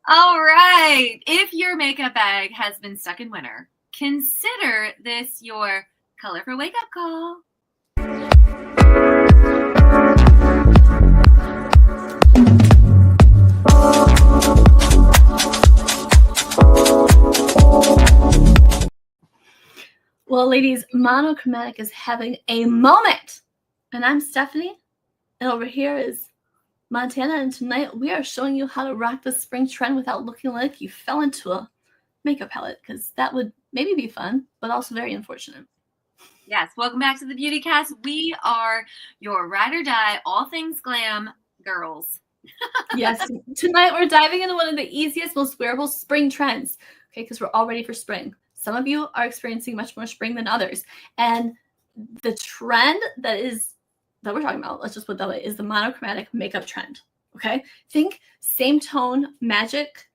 All right. If your makeup bag has been stuck in winter, consider this your color for wake up call. Well, ladies, Monochromatic is having a moment. And I'm Stephanie. And over here is Montana. And tonight we are showing you how to rock the spring trend without looking like you fell into a makeup palette, because that would maybe be fun, but also very unfortunate. Yes, welcome back to the Beauty Cast. We are your ride or die, all things glam girls. Yes, tonight we're diving into one of the easiest, most wearable spring trends, okay, because we're all ready for spring. Some of you are experiencing much more spring than others. And the trend that we're talking about, let's just put it that way, is the monochromatic makeup trend, okay? Think same tone magic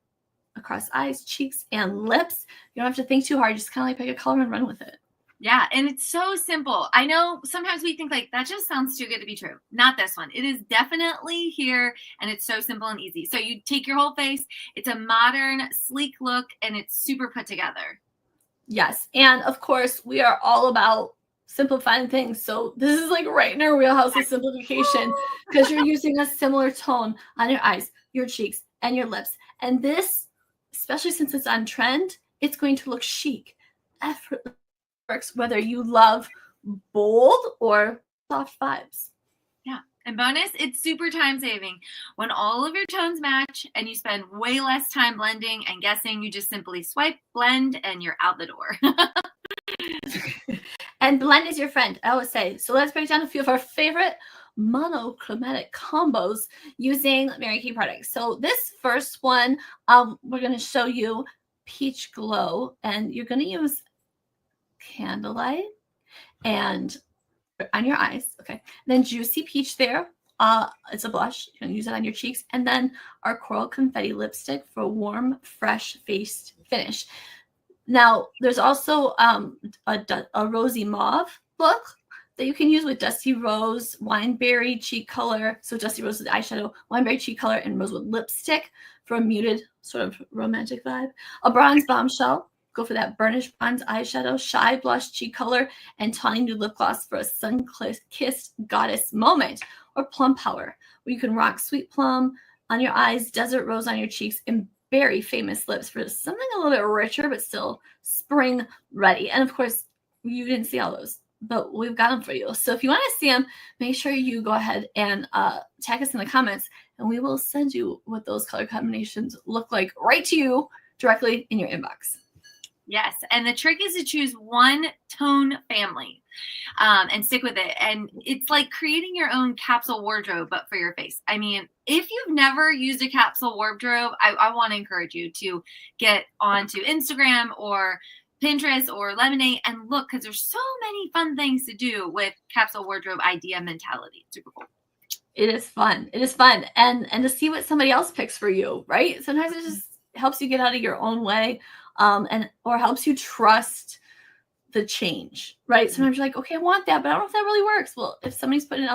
across eyes, cheeks, and lips. You don't have to think too hard. Just kind of like pick a color and run with it. Yeah, and it's so simple. I know sometimes we think like that just sounds too good to be true. Not this one. It is definitely here, and it's so simple and easy. So you take your whole face. It's a modern, sleek look, and it's super put together. Yes, and of course, we are all about simplifying things. So this is like right in our wheelhouse of simplification, because you're using a similar tone on your eyes, your cheeks, and your lips. And this, especially since it's on trend, it's going to look chic, effortless. Works whether you love bold or soft vibes. Yeah. And bonus, it's super time saving. When all of your tones match and you spend way less time blending and guessing, you just simply swipe, blend, and you're out the door. And blend is your friend, I always say. So let's break down a few of our favorite monochromatic combos using Mary Kay products. So this first one, we're going to show you Peach Glow, and you're going to use Candlelight and on your eyes, okay. And then Juicy Peach there, it's a blush. You can use it on your cheeks, and then our Coral Confetti lipstick for a warm, fresh faced finish. Now, there's also a rosy mauve look that you can use with Dusty Rose, Wineberry cheek color. So Dusty Rose is the eyeshadow, Wineberry cheek color, and Rosewood lipstick for a muted sort of romantic vibe. A Bronze Bombshell. Go for that burnished bronze eyeshadow, Shy Blush cheek color, and tawny nude lip gloss for a sun-kissed goddess moment. Or Plum Power, where you can rock Sweet Plum on your eyes, Desert Rose on your cheeks, and Berry Famous lips for something a little bit richer but still spring ready. And of course, you didn't see all those, but we've got them for you. So if you want to see them, make sure you go ahead and tag us in the comments, and we will send you what those color combinations look like right to you directly in your inbox. Yes, and the trick is to choose one tone family and stick with it. And it's like creating your own capsule wardrobe, but for your face. I mean, if you've never used a capsule wardrobe, I want to encourage you to get onto Instagram or Pinterest or Lemonade and look, because there's so many fun things to do with capsule wardrobe idea mentality. Super cool. It is fun. It is fun. And to see what somebody else picks for you, right? Sometimes it just helps you get out of your own way. Or helps you trust the change, right? Sometimes you're like, okay, I want that, but I don't know if that really works. Well, if somebody's putting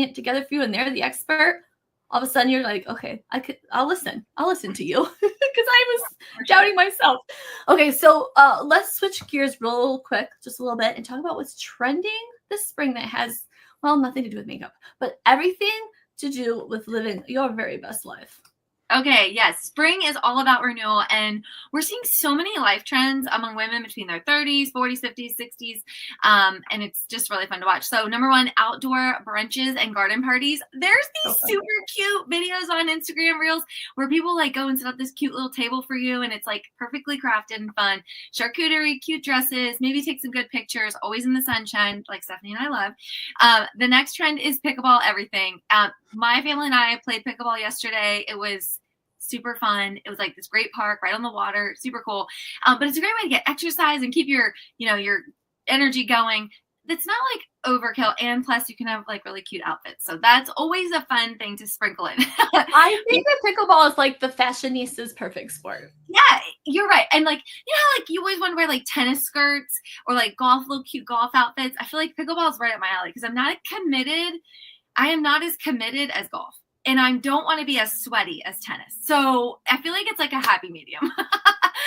it together for you and they're the expert, all of a sudden you're like, okay, I'll listen to you, because I was doubting myself. Okay, so let's switch gears real quick, just a little bit, and talk about what's trending this spring that has, well, nothing to do with makeup, but everything to do with living your very best life. Okay, yes, spring is all about renewal, and we're seeing so many life trends among women between their 30s, 40s, 50s, 60s, and it's just really fun to watch. So number one, outdoor brunches and garden parties. There's these super cute videos on Instagram Reels where people like go and set up this cute little table for you, and it's like perfectly crafted and fun. Charcuterie, cute dresses, maybe take some good pictures, always in the sunshine, like Stephanie and I love. The next trend is pickleball everything. My family and I played pickleball yesterday. It was super fun. It was like this great park right on the water, super cool. But it's a great way to get exercise and keep your energy going. It's not like overkill, and plus you can have like really cute outfits. So that's always a fun thing to sprinkle in. I think that pickleball is like the fashionista's perfect sport. Yeah, you're right. And like, like you always want to wear like tennis skirts or like little cute golf outfits. I feel like pickleball is right up my alley because I am not as committed as golf. and I don't want to be as sweaty as tennis. So I feel like it's like a happy medium.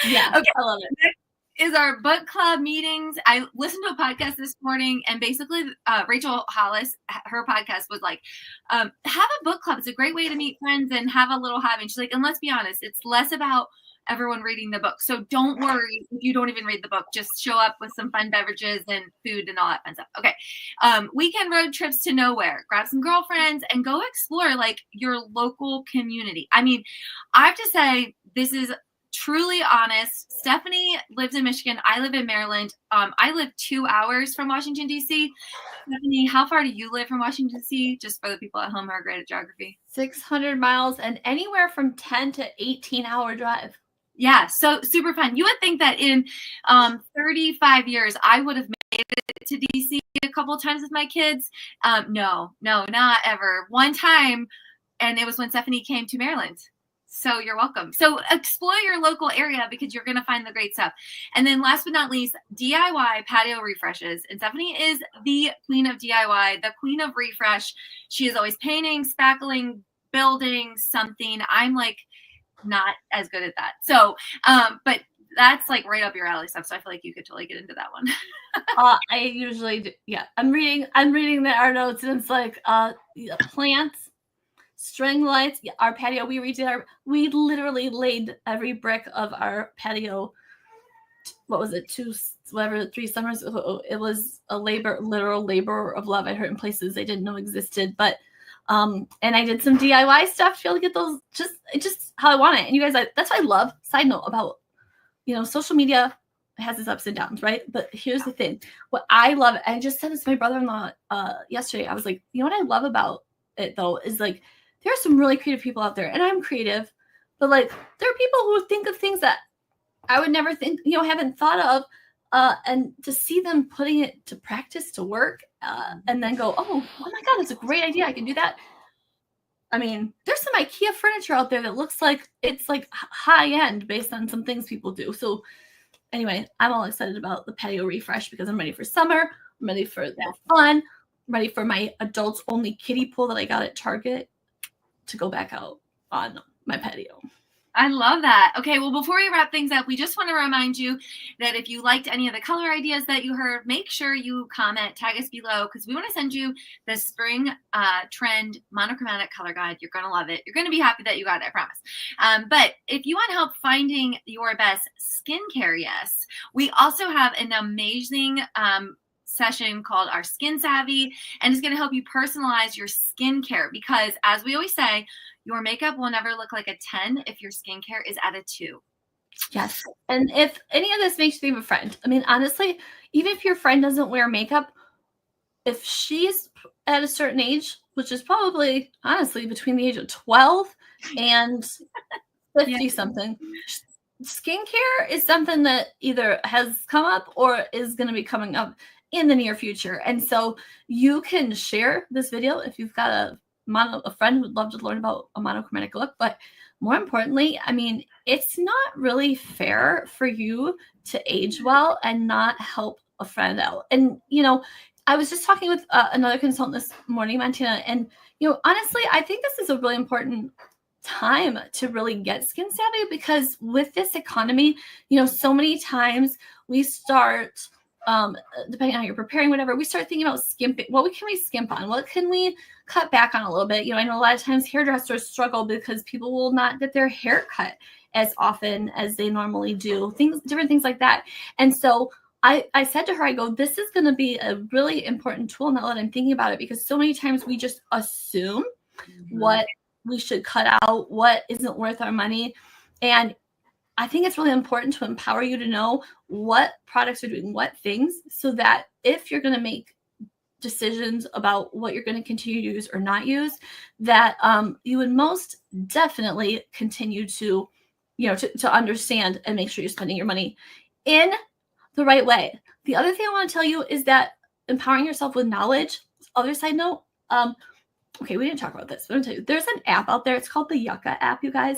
Yeah, okay. I love it. Next is our book club meetings. I listened to a podcast this morning, and basically Rachel Hollis, her podcast was like, have a book club. It's a great way to meet friends and have a little hobby. And she's like, and let's be honest, it's less about everyone reading the book. So don't worry if you don't even read the book. Just show up with some fun beverages and food and all that fun stuff. Okay. Weekend road trips to nowhere. Grab some girlfriends and go explore like your local community. I mean, I have to say, this is truly honest. Stephanie lives in Michigan. I live in Maryland. I live 2 hours from Washington, D.C. Stephanie, how far do you live from Washington, D.C.? Just for the people at home who are great at geography. 600 miles and anywhere from 10 to 18-hour drive. Yeah, so super fun. You would think that in 35 years, I would have made it to DC a couple of times with my kids. No, not ever. One time, and it was when Stephanie came to Maryland. So you're welcome. So explore your local area because you're going to find the great stuff. And then last but not least, DIY patio refreshes. And Stephanie is the queen of DIY, the queen of refresh. She is always painting, spackling, building something. I'm like, not as good at that. So, but that's like right up your alley stuff. So I feel like you could totally get into that one. I usually do. Yeah. I'm reading our notes, and it's like plants, string lights, our patio. We literally laid every brick of our patio. What was it? 3 summers. It was a literal labor of love. I heard in places they didn't know existed, but and I did some DIY stuff to be able to get those just how I want it. And you guys, that's what I love. Side note about, social media has its ups and downs, right? But here's the thing. What I love, I just said this to my brother-in-law yesterday. I was like, you know what I love about it though, is like, there are some really creative people out there, and I'm creative, but like, there are people who think of things that I would never think, haven't thought of. And to see them putting it to practice, to work, and then go, oh my God, that's a great idea. I can do that. I mean, there's some IKEA furniture out there that looks like it's like high end based on some things people do. So anyway, I'm all excited about the patio refresh because I'm ready for summer. I'm ready for the fun. I'm ready for my adults only kiddie pool that I got at Target to go back out on my patio. I love that. Okay, well, before we wrap things up, we just want to remind you that if you liked any of the color ideas that you heard, make sure you comment, tag us below, because we want to send you the spring trend monochromatic color guide. You're going to love it. You're going to be happy that you got it, I promise. But if you want help finding your best skincare, yes, we also have an amazing session called our Skin Savvy, and it's going to help you personalize your skincare because, as we always say, your makeup will never look like a 10 if your skincare is at a 2. Yes. And if any of this makes you think of a friend, I mean, honestly, even if your friend doesn't wear makeup, if she's at a certain age, which is probably, honestly, between the age of 12 and 50 something, skincare is something that either has come up or is going to be coming up in the near future. And so you can share this video if you've got a friend who would love to learn about a monochromatic look. But more importantly, I mean, it's not really fair for you to age well and not help a friend out. And, I was just talking with another consultant this morning, Montanna, and, honestly, I think this is a really important time to really get skin savvy because with this economy, so many times we start depending on how you're preparing, whatever, we start thinking about skimping. What can we skimp on? What can we cut back on a little bit? I know a lot of times hairdressers struggle because people will not get their hair cut as often as they normally do. Different things like that. And so I said to her, I go, this is going to be a really important tool now that I'm thinking about it because so many times we just assume what we should cut out, what isn't worth our money. And I think it's really important to empower you to know what products are doing what things so that if you're going to make decisions about what you're going to continue to use or not use, that you would most definitely continue to, to understand and make sure you're spending your money in the right way. The other thing I want to tell you is that empowering yourself with knowledge, other side note, okay, we didn't talk about this, but I'm going to tell you, there's an app out there. It's called the Yucca app, you guys.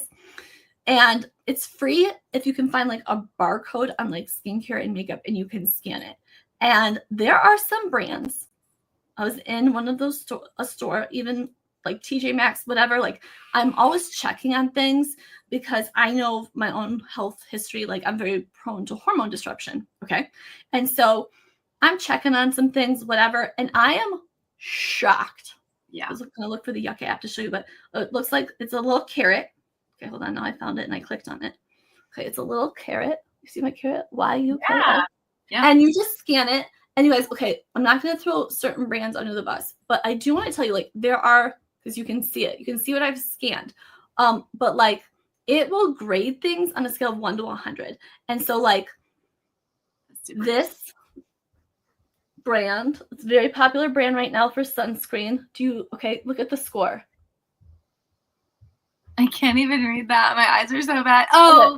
And it's free if you can find like a barcode on like skincare and makeup and you can scan it. And there are some brands. I was in one of those a store even like TJ Maxx, whatever. Like I'm always checking on things because I know my own health history. Like I'm very prone to hormone disruption. Okay. And so I'm checking on some things, whatever. And I am shocked. Yeah. I was going to look for the Yucca app to show you, but it looks like it's a little carrot. Okay, hold on. Now I found it and I clicked on it. Okay, it's a little carrot. You see my carrot? YUKA. Yeah. And you just scan it. And you guys, okay, I'm not going to throw certain brands under the bus, but I do want to tell you, like, there are, because you can see it. You can see what I've scanned. But like, it will grade things on a scale of 1 to 100. And so, like, this brand, it's a very popular brand right now for sunscreen. Okay, look at the score. I can't even read that. My eyes are so bad. Oh,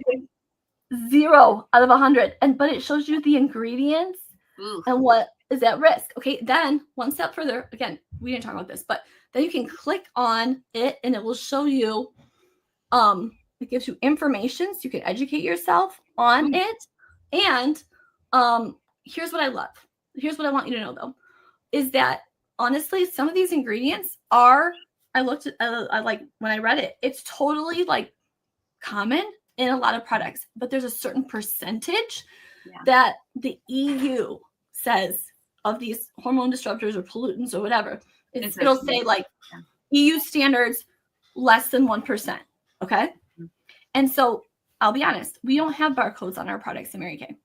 0 out of 100. But it shows you the ingredients and what is at risk. Okay, then one step further, again, we didn't talk about this, but then you can click on it and it will show you, it gives you information so you can educate yourself on it. And here's what I love. Here's what I want you to know though, is that honestly, some of these ingredients are, I looked at, I like when I read it, it's totally like common in a lot of products, but there's a certain percentage that the EU says of these hormone disruptors or pollutants or whatever. It'll say like EU standards less than 1%. Okay. And so I'll be honest, we don't have barcodes on our products in Mary Kay.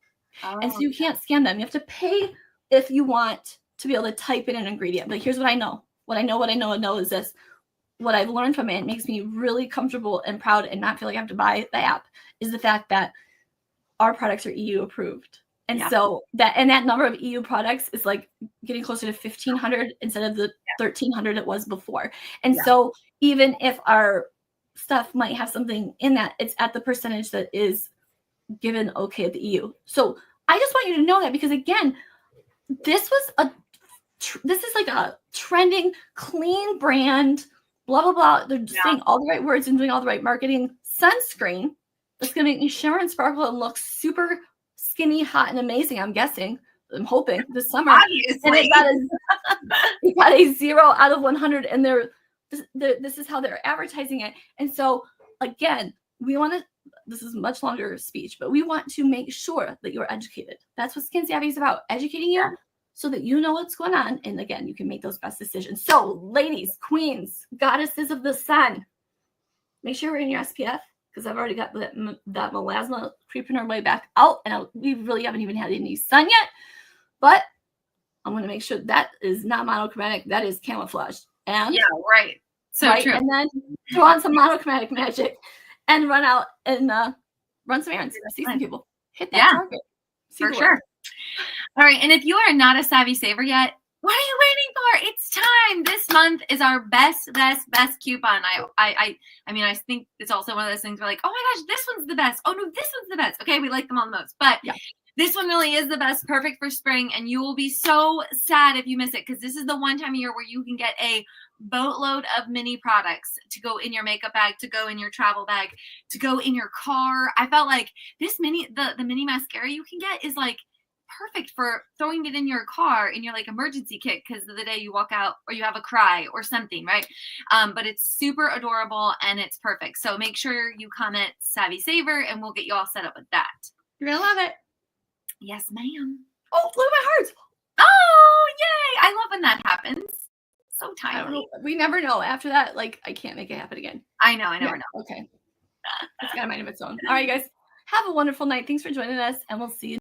And so you can't scan them. You have to pay if you want to be able to type in an ingredient. But here's what I know. What I know is this. What I've learned from it makes me really comfortable and proud and not feel like I have to buy the app is the fact that our products are EU approved. And so that number of EU products is like getting closer to 1,500 instead of the 1,300 it was before. And so even if our stuff might have something in that, it's at the percentage that is given okay at the EU. So I just want you to know that because again, this is like a trending, clean brand, blah, blah, blah. They're just saying all the right words and doing all the right marketing. Sunscreen that's going to make me shimmer and sparkle and look super skinny, hot, and amazing, I'm guessing. I'm hoping this summer. Obviously. And it got a 0 out of 100, and this is how they're advertising it. And so, again, this is a much longer speech, but we want to make sure that you're educated. That's what Skin Savvy is about, educating you so that you know what's going on. And again, you can make those best decisions. So ladies, queens, goddesses of the sun, make sure you're in your SPF because I've already got that melasma creeping our way back out. And we really haven't even had any sun yet. But I'm going to make sure that is not monochromatic. That is camouflage. And right. So true. And then throw on some monochromatic magic and run out and run some errands. See some people. Hit that target. For sure. All right. And if you are not a Savvy Saver yet, what are you waiting for? It's time. This month is our best coupon. I mean, I think it's also one of those things where like, oh my gosh, this one's the best. Oh no, this one's the best. Okay, we like them all the most. But this one really is the best, perfect for spring. And you will be so sad if you miss it because this is the one time of year where you can get a boatload of mini products to go in your makeup bag, to go in your travel bag, to go in your car. I felt like this the mini mascara you can get is like perfect for throwing it in your car in your like emergency kit because of the day you walk out or you have a cry or something, right? But it's super adorable and it's perfect. So make sure you comment Savvy Saver and we'll get you all set up with that. You're gonna love it. Yes, ma'am. Oh, look at my heart. Oh, yay. I love when that happens. So timely. We never know. After that, like, I can't make it happen again. I know. I never know. Okay. It's got a mind of its own. All right, guys. Have a wonderful night. Thanks for joining us, and we'll see you